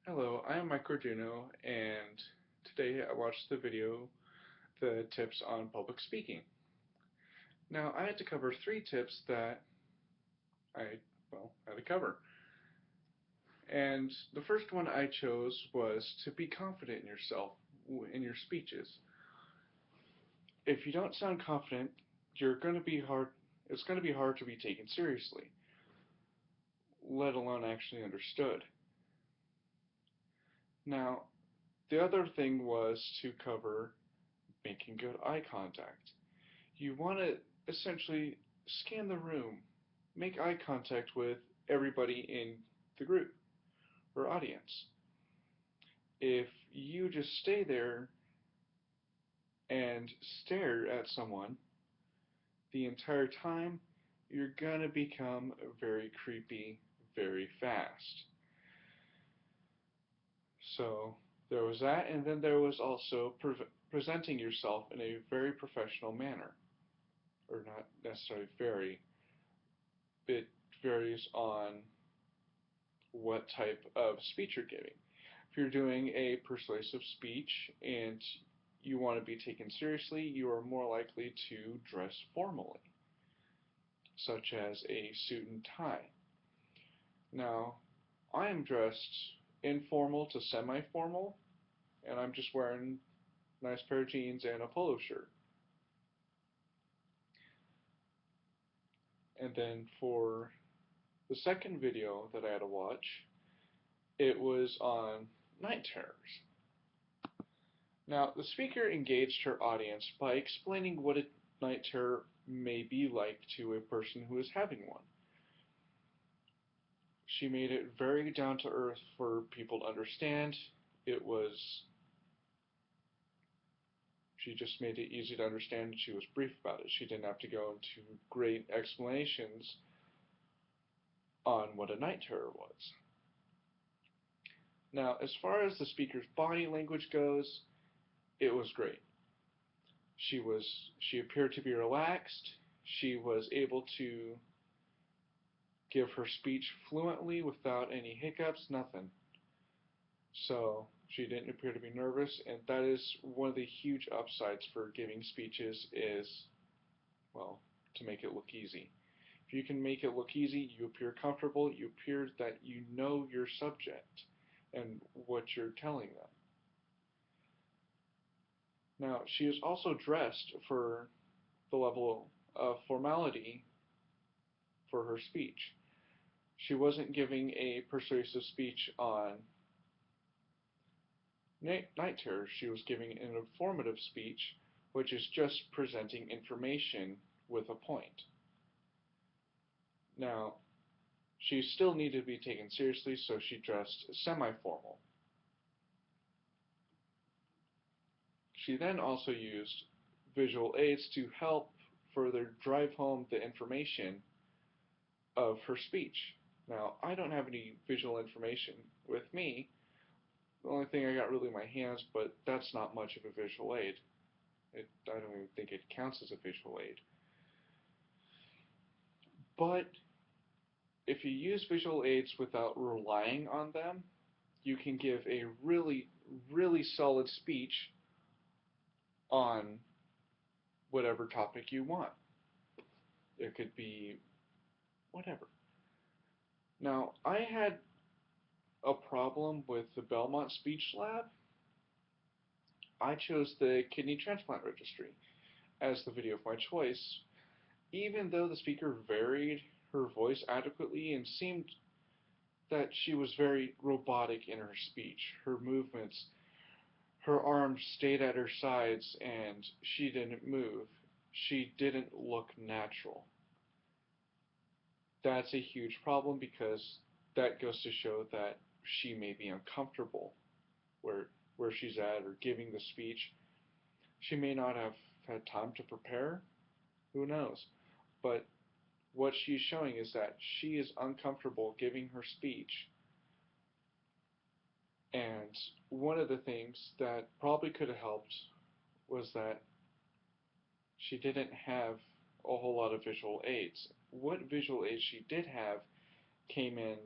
Hello, I am Mike Arduino, and today I watched the video, the tips on public speaking. Now, I had to cover 3 tips that I had to cover. And the first one I chose was to be confident in yourself in your speeches. If you don't sound confident, it's going to be hard to be taken seriously, let alone actually understood. Now, the other thing was to cover making good eye contact. You want to essentially scan the room, make eye contact with everybody in the group or audience. If you just stay there and stare at someone the entire time, you're going to become very creepy very fast. So there was that, and then there was also presenting yourself in a very professional manner. Or not necessarily very, it varies on what type of speech you're giving. If you're doing a persuasive speech and you want to be taken seriously, you are more likely to dress formally, such as a suit and tie. Now, I am dressed informal to semi-formal, and I'm just wearing a nice pair of jeans and a polo shirt. And then for the second video that I had to watch, it was on night terrors. Now, the speaker engaged her audience by explaining what a night terror may be like to a person who is having one. She made it very down to earth for people to understand. It was, she just made it easy to understand, and she was brief about it. She didn't have to go into great explanations on what a night terror was. Now, as far as the speaker's body language goes, it was great. She appeared to be relaxed. She was able to give her speech fluently without any hiccups, nothing. So she didn't appear to be nervous, and that is one of the huge upsides for giving speeches is, well, to make it look easy. If you can make it look easy, you appear comfortable, you appear that you know your subject and what you're telling them. Now, she is also dressed for the level of formality for her speech. She wasn't giving a persuasive speech on night terror. She was giving an informative speech, which is just presenting information with a point. Now, she still needed to be taken seriously, so she dressed semi-formal. She then also used visual aids to help further drive home the information of her speech. Now, I don't have any visual information with me. The only thing I got really in my hands, but that's not much of a visual aid. I don't even think it counts as a visual aid. But if you use visual aids without relying on them, you can give a really, really solid speech on whatever topic you want. It could be whatever. Now, I had a problem with the Belmont Speech Lab. I chose the Kidney Transplant Registry as the video of my choice, even though the speaker varied her voice adequately and seemed that she was very robotic in her speech. Her movements, her arms stayed at her sides and she didn't move. She didn't look natural. That's a huge problem because that goes to show that she may be uncomfortable where she's at or giving the speech. She may not have had time to prepare. Who knows? But what she's showing is that she is uncomfortable giving her speech. And one of the things that probably could have helped was that she didn't have a whole lot of visual aids. What visual aids she did have came in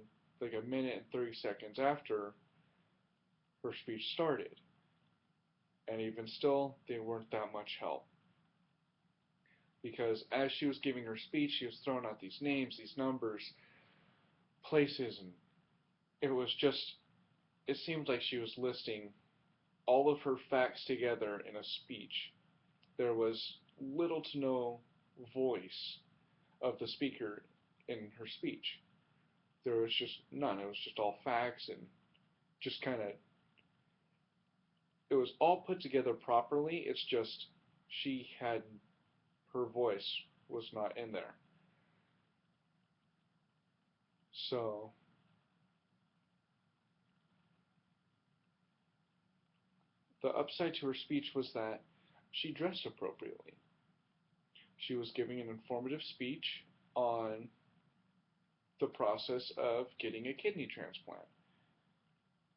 like a minute and 30 seconds after, her speech started. And even still, they weren't that much help. Because as she was giving her speech, she was throwing out these names, these numbers, places, and it was just, it seemed like she was listing all of her facts together in a speech. There was little to no voice of the speaker in her speech. There was just none. It was just all facts and just kind of, it was all put together properly. It's just she had, her voice was not in there. So the upside to her speech was that she dressed appropriately. She was giving an informative speech on the process of getting a kidney transplant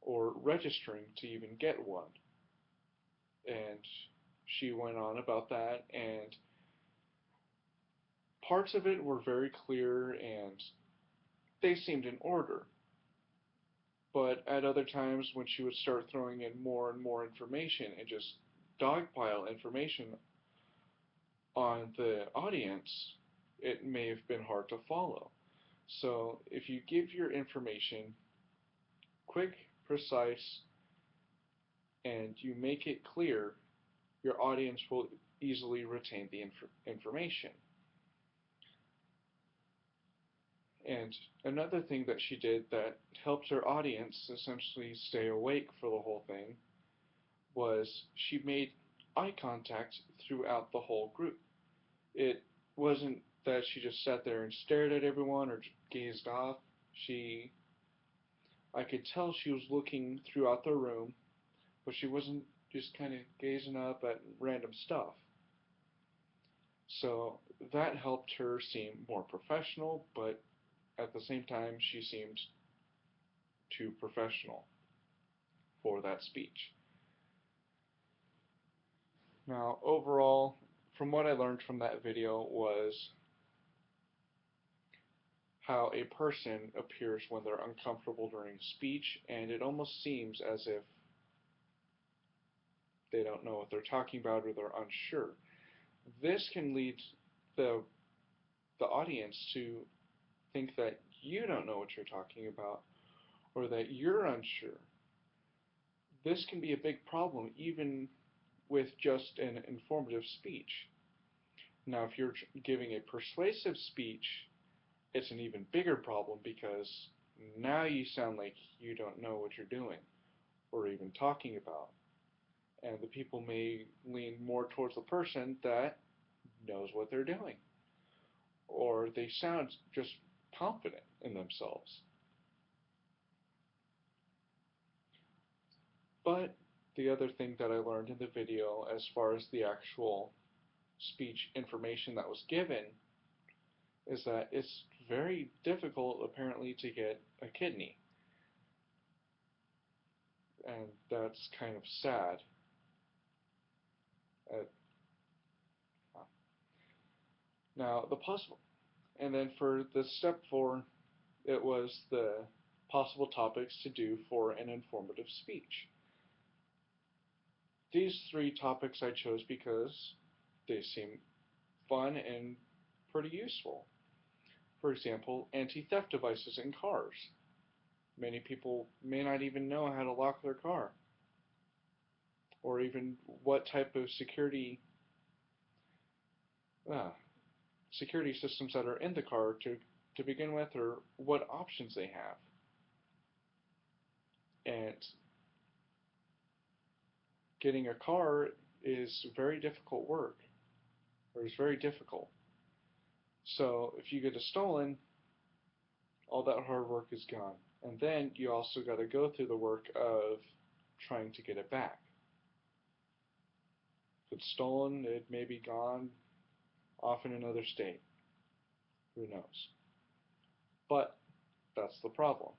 or registering to even get one. And she went on about that, and parts of it were very clear and they seemed in order. But at other times, when she would start throwing in more and more information and just dogpile information on the audience, it may have been hard to follow. So if you give your information quick, precise, and you make it clear, your audience will easily retain the information. And another thing that she did that helped her audience essentially stay awake for the whole thing was she made eye contact throughout the whole group. It wasn't that she just sat there and stared at everyone or gazed off. I could tell she was looking throughout the room, but she wasn't just kind of gazing up at random stuff. So that helped her seem more professional, but at the same time, she seemed too professional for that speech. Now, overall, from what I learned from that video was how a person appears when they're uncomfortable during speech, and it almost seems as if they don't know what they're talking about or they're unsure. This can lead the the audience to think that you don't know what you're talking about or that you're unsure. This can be a big problem even with just an informative speech. Now, if you're giving a persuasive speech, it's an even bigger problem because now you sound like you don't know what you're doing or even talking about. And the people may lean more towards the person that knows what they're doing. Or they sound just confident in themselves. But the other thing that I learned in the video, as far as the actual speech information that was given, is that it's very difficult, apparently, to get a kidney. And that's kind of sad. Uh, Now, the possible, and then for the step 4, it was the possible topics to do for an informative speech. These 3 topics I chose because they seem fun and pretty useful. For example, anti-theft devices in cars. Many people may not even know how to lock their car, or even what type of uh, security systems that are in the car to begin with, or what options they have. And getting a car is very difficult work, or is very difficult. So if you get it stolen, all that hard work is gone. And then you also got to go through the work of trying to get it back. If it's stolen, it may be gone off in another state. Who knows? But that's the problem.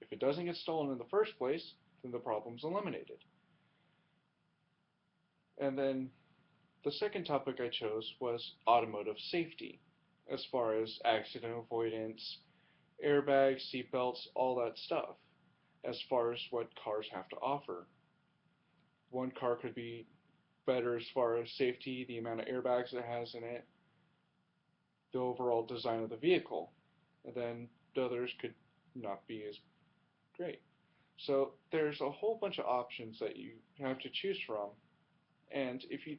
If it doesn't get stolen in the first place, then the problem's eliminated. And then the second topic I chose was automotive safety, as far as accident avoidance, airbags, seatbelts, all that stuff. as far as what cars have to offer. One car could be better as far as safety, the amount of airbags it has in it, the overall design of the vehicle, and then the others could not be as great. So there's a whole bunch of options that you have to choose from, and if you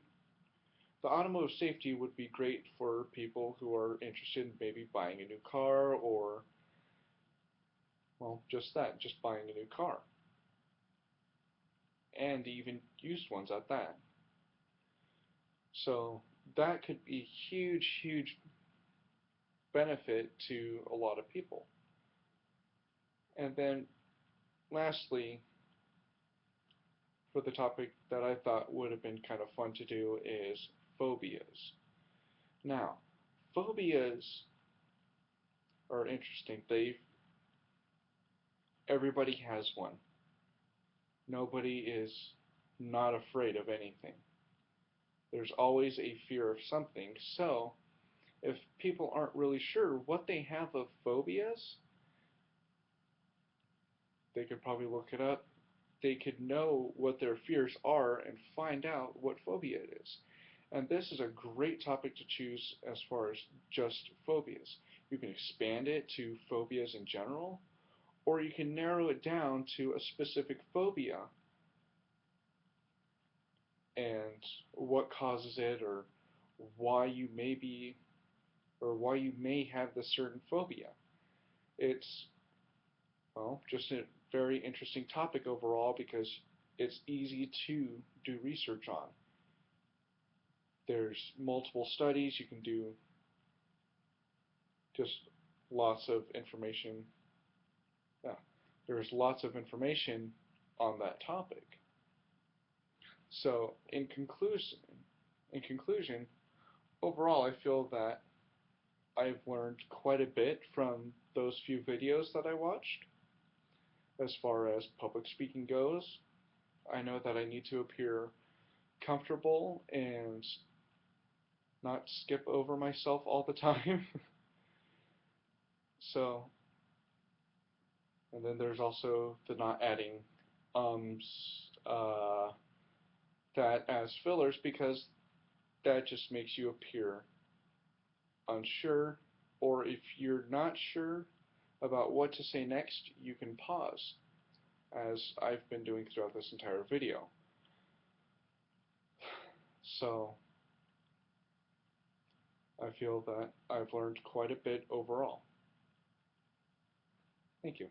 the automotive safety would be great for people who are interested in maybe buying a new car or, well, just that, just buying a new car, and even used ones at that. So that could be huge, huge benefit to a lot of people. And then lastly, for the topic that I thought would have been kind of fun to do is phobias. Now, phobias are interesting. Everybody has one. Nobody is not afraid of anything. There's always a fear of something. So, if people aren't really sure what they have of phobias, they could probably look it up. They could know what their fears are and find out what phobia it is. And this is a great topic to choose as far as just phobias. You can expand it to phobias in general, or you can narrow it down to a specific phobia and what causes it, or why you may be, or why you may have this certain phobia. It's, well, just a very interesting topic overall because it's easy to do research on. There's multiple studies you can do, just lots of information. Yeah, there's lots of information on that topic. So in conclusion, overall, I feel that I've learned quite a bit from those few videos that I watched. As far as public speaking goes, I know that I need to appear comfortable and not skip over myself all the time. So, and then there's also the not adding ums, uh, that as fillers because that just makes you appear unsure, or if you're not sure about what to say next, you can pause, as I've been doing throughout this entire video. So, I feel that I've learned quite a bit overall. Thank you.